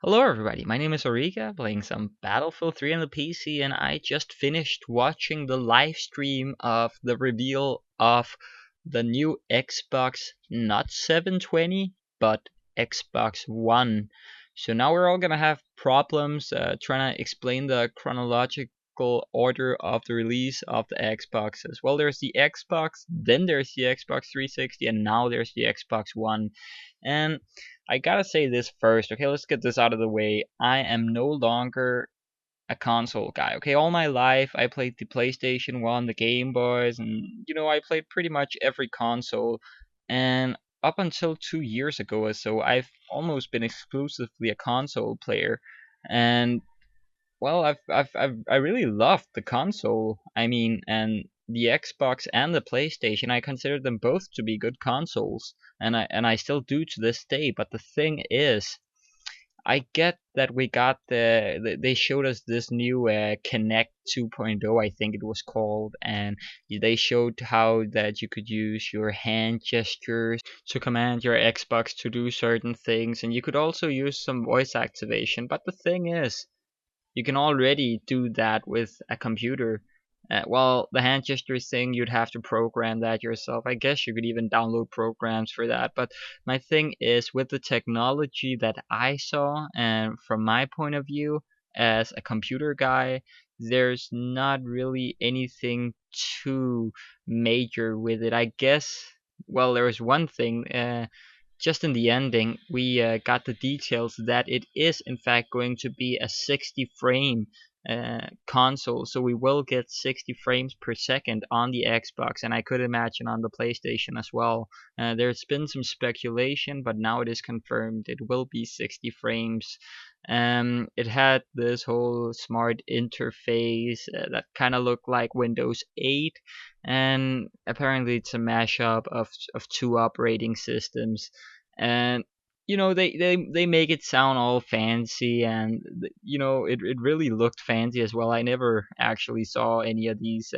Hello everybody, my name is Auriga, playing some Battlefield 3 on the PC, and I just finished watching the live stream of the reveal of the new Xbox, not 720, but Xbox One. So now we're all gonna have problems trying to explain the chronological order of the release of the Xboxes. Well, there's the Xbox, then there's the Xbox 360, and now there's the Xbox One. And I gotta say this first, okay? Let's get this out of the way. I am no longer a console guy, okay? All my life, I played the PlayStation 1, the Game Boys, and I played pretty much every console. And up until 2 years ago or so, I've almost been exclusively a console player. And well, I really loved the console. I mean, and the Xbox and the PlayStation, I consider them both to be good consoles, and I still do to this day. But the thing is, I get that we got they showed us this new Kinect 2.0, I think it was called, and they showed how that you could use your hand gestures to command your Xbox to do certain things, and you could also use some voice activation. But the thing is, you can already do that with a computer. Well, the hand gesture thing, you'd have to program that yourself. I guess you could even download programs for that. But my thing is, with the technology that I saw, and from my point of view as a computer guy, there's not really anything too major with it. I guess, well, there was one thing. Just in the ending, we got the details that it is in fact going to be a 60 frame console, so we will get 60 frames per second on the Xbox, and I could imagine on the PlayStation as well. There's been some speculation, but now it is confirmed it will be 60 frames. It had this whole smart interface that kind of looked like Windows 8, and apparently it's a mashup of two operating systems. And they make it sound all fancy, and it really looked fancy as well. I never actually saw any of these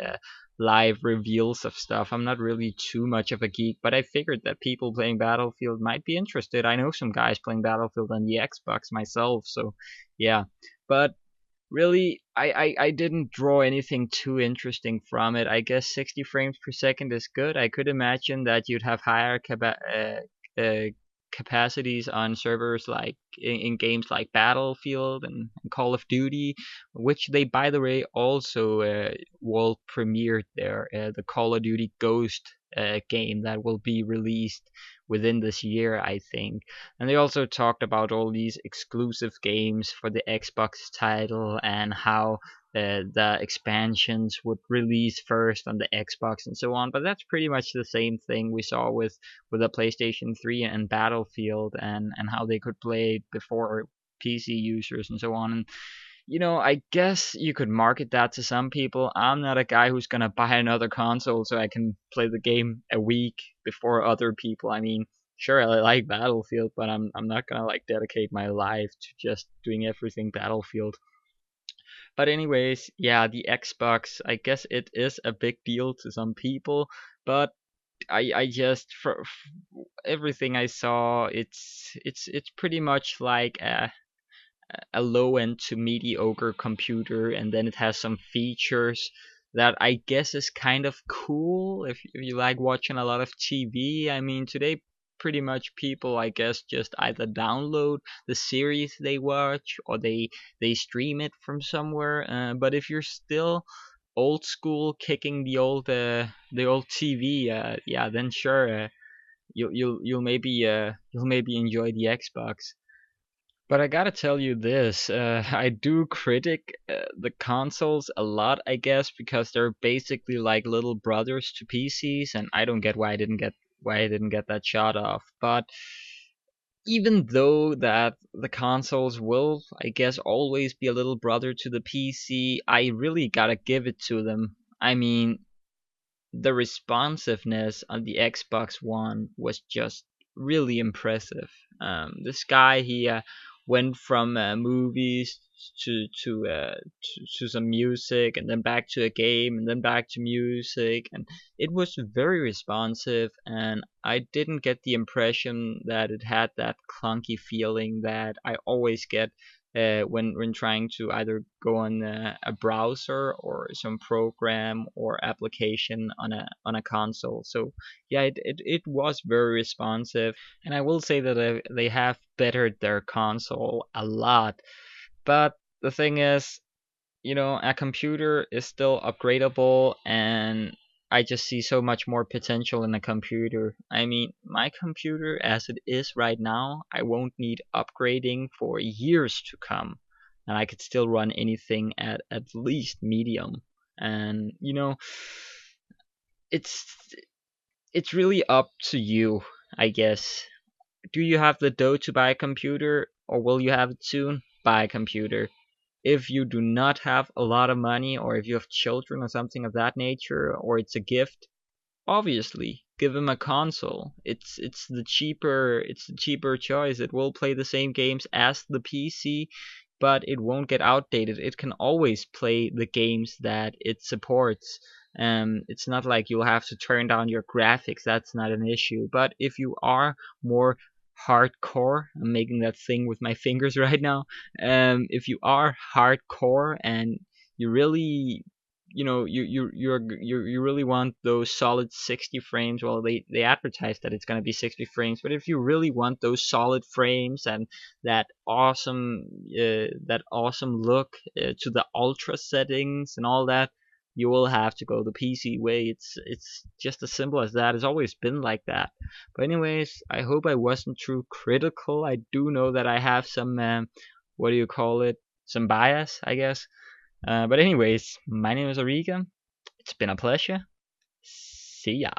live reveals of stuff. I'm not really too much of a geek, but I figured that people playing Battlefield might be interested. I know some guys playing Battlefield on the Xbox myself, so yeah. But really, I didn't draw anything too interesting from it. I guess 60 frames per second is good. I could imagine that you'd have higher capacities on servers like in games like Battlefield and Call of Duty, which they, by the way, also world premiered there. The Call of Duty Ghost game that will be released within this year, I think. And they also talked about all these exclusive games for the Xbox title, and how the expansions would release first on the Xbox and so on. But that's pretty much the same thing we saw with the PlayStation 3 and Battlefield, and how they could play before PC users and so on. And I guess you could market that to some people. I'm not a guy who's gonna buy another console so I can play the game a week before other people. I mean, sure, I like Battlefield, but I'm not gonna like dedicate my life to just doing everything Battlefield. But anyways, yeah, the Xbox, I guess it is a big deal to some people, but I just for everything I saw, it's pretty much like a low end to mediocre computer, and then it has some features that I guess is kind of cool if you like watching a lot of TV. I mean, today pretty much people, I guess, just either download the series they watch, or they stream it from somewhere. But if you're still old school, kicking the old TV, yeah, then sure, you'll maybe enjoy the Xbox. But I gotta tell you this, I do critic the consoles a lot, I guess, because they're basically like little brothers to PCs, and I don't get why I didn't get that shot off. But even though that the consoles will, I guess, always be a little brother to the PC, I really gotta give it to them. I mean, the responsiveness on the Xbox One was just really impressive. This guy, he went from movies to some music, and then back to a game, and then back to music, and it was very responsive, and I didn't get the impression that it had that clunky feeling that I always get when trying to either go on a browser or some program or application on a console. So yeah, it was very responsive, and I will say that they have bettered their console a lot. But the thing is, a computer is still upgradable, and I just see so much more potential in a computer. I mean, my computer as it is right now, I won't need upgrading for years to come, and I could still run anything at least medium. And it's it's really up to you, I guess. Do you have the dough to buy a computer, or will you have it soon? Buy a computer. If you do not have a lot of money, or if you have children or something of that nature, or it's a gift, obviously give him a console. It's the cheaper choice. It will play the same games as the PC, but it won't get outdated. It can always play the games that it supports. It's not like you'll have to turn down your graphics. That's not an issue. But if you are more hardcore, I'm making that thing with my fingers right now. If you are hardcore and you really you really want those solid 60 frames. Well, they advertise that it's going to be 60 frames, but if you really want those solid frames and that awesome look to the ultra settings and all that, you will have to go the PC way. It's just as simple as that. It's always been like that. But anyways, I hope I wasn't too critical. I do know that I have some what do you call it, some bias, I guess. But anyways, my name is Auriga. It's been a pleasure. See ya.